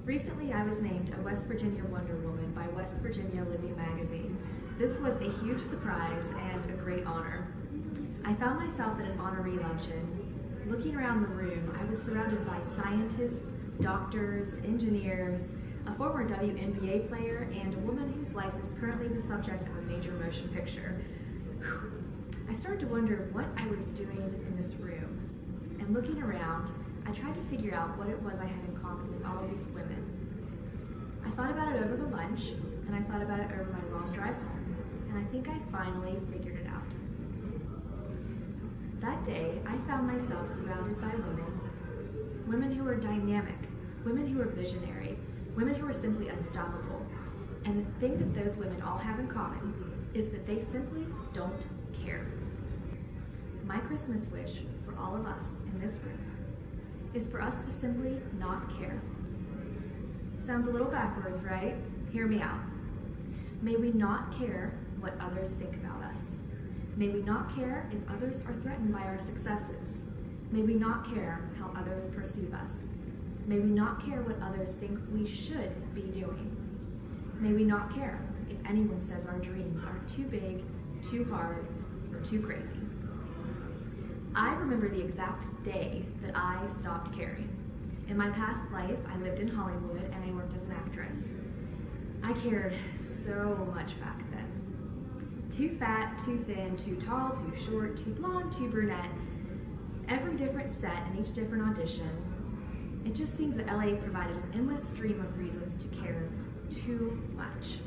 Recently, I was named a West Virginia Wonder Woman by West Virginia Living magazine. This was a huge surprise and a great honor. I found myself at an honoree luncheon. Looking around the room, I was surrounded by scientists, doctors, engineers, a former WNBA player, and a woman whose life is currently the subject of a major motion picture. I started to wonder what I was doing in this room. And looking around, I tried to figure out what it was I had in common with all of these women. I thought about it over the lunch, and I thought about it over my long drive home, and I think I finally figured it out. That day, I found myself surrounded by women who were dynamic, women who were visionary, women who were simply unstoppable. And the thing that those women all have in common is that they simply don't care. My Christmas wish for all of us in this room is for us to simply not care. Sounds a little backwards, right? Hear me out. May we not care what others think about us. May we not care if others are threatened by our successes. May we not care how others perceive us. May we not care what others think we should be doing. May we not care if anyone says our dreams are too big, too hard, or too crazy. I remember the exact day that I stopped caring. In my past life, I lived in Hollywood and I worked as an actress. I cared so much back then. Too fat, too thin, too tall, too short, too blonde, too brunette. Every different set and each different audition. It just seems that LA provided an endless stream of reasons to care too much.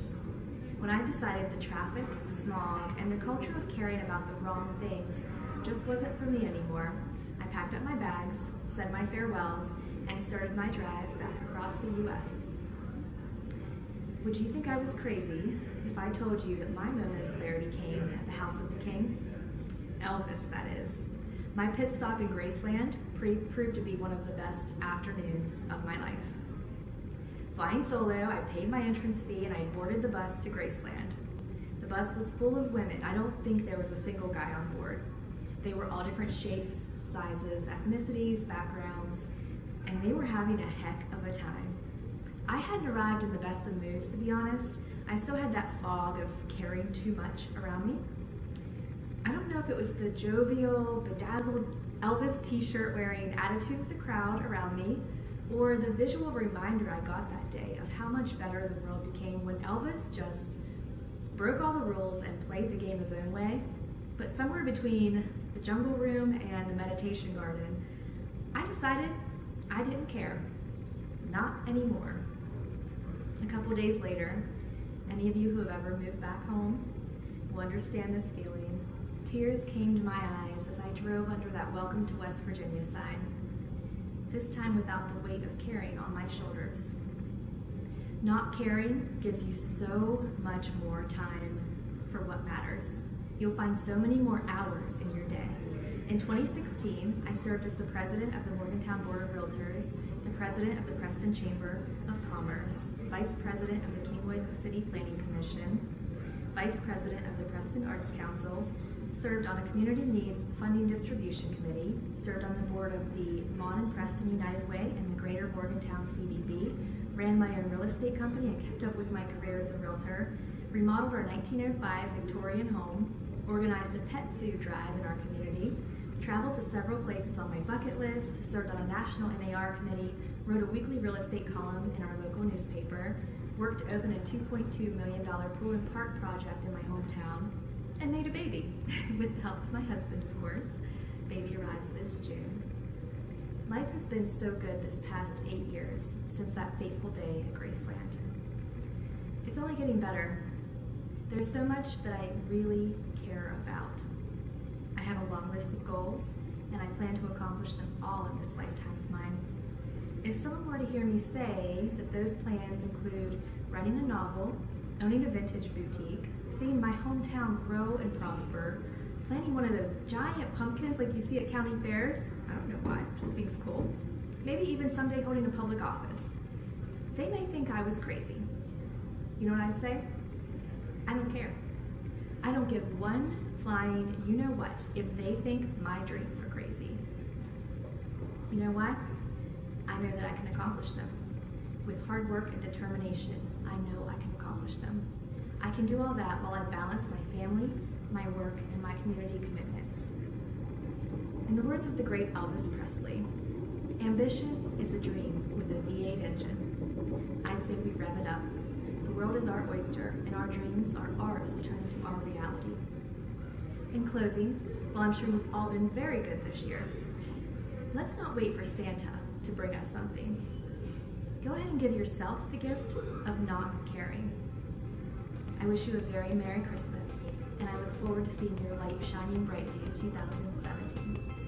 When I decided the traffic, smog, and the culture of caring about the wrong things just wasn't for me anymore, I packed up my bags, said my farewells, and started my drive back across the U.S. Would you think I was crazy if I told you that my moment of clarity came at the House of the King? Elvis, that is. My pit stop in Graceland proved to be one of the best afternoons of my life. Flying solo, I paid my entrance fee and I boarded the bus to Graceland. The bus was full of women. I don't think there was a single guy on board. They were all different shapes, sizes, ethnicities, backgrounds, and they were having a heck of a time. I hadn't arrived in the best of moods, to be honest. I still had that fog of caring too much around me. I don't know if it was the jovial, bedazzled Elvis t-shirt wearing attitude of the crowd around me, or the visual reminder I got that day of how much better the world became when Elvis just broke all the rules and played the game his own way. But somewhere between the jungle room and the meditation garden, I decided I didn't care. Not anymore. A couple days later, any of you who have ever moved back home will understand this feeling. Tears came to my eyes as I drove under that Welcome to West Virginia sign, this time without the weight of caring on my shoulders. Not caring gives you so much more time for what matters. You'll find so many more hours in your day. In 2016, I served as the president of the Morgantown Board of Realtors, the president of the Preston Chamber of Commerce, vice president of the Kingwood City Planning Commission, vice president of the Preston Arts Council, served on a community needs funding distribution committee, served on the board of the Mon and Preston United Way and the Greater Morgantown CBB, ran my own real estate company and kept up with my career as a realtor, remodeled our 1905 Victorian home, organized a pet food drive in our community, traveled to several places on my bucket list, served on a national NAR committee, wrote a weekly real estate column in our local newspaper, worked to open a $2.2 million pool and park project in my hometown, and made a baby, with the help of my husband, of course. Baby arrives this June. Life has been so good this past 8 years since that fateful day at Graceland. It's only getting better. There's so much that I really care about. I have a long list of goals, and I plan to accomplish them all in this lifetime of mine. If someone were to hear me say that those plans include writing a novel, owning a vintage boutique, seeing my hometown grow and prosper, planting one of those giant pumpkins like you see at county fairs, I don't know why, it just seems cool, maybe even someday holding a public office, they may think I was crazy. You know what I'd say? I don't care. I don't give one flying you-know-what if they think my dreams are crazy. You know why? I know that I can accomplish them. With hard work and determination, I know I can accomplish them. I can do all that while I balance my family, my work, and my community commitments. In the words of the great Elvis Presley, ambition is a dream with a V8 engine. I'd say we rev it up. The world is our oyster, and our dreams are ours to turn into our reality. In closing, while I'm sure you've all been very good this year, let's not wait for Santa to bring us something. Go ahead and give yourself the gift of not caring. I wish you a very Merry Christmas, and I look forward to seeing your light shining brightly in 2017.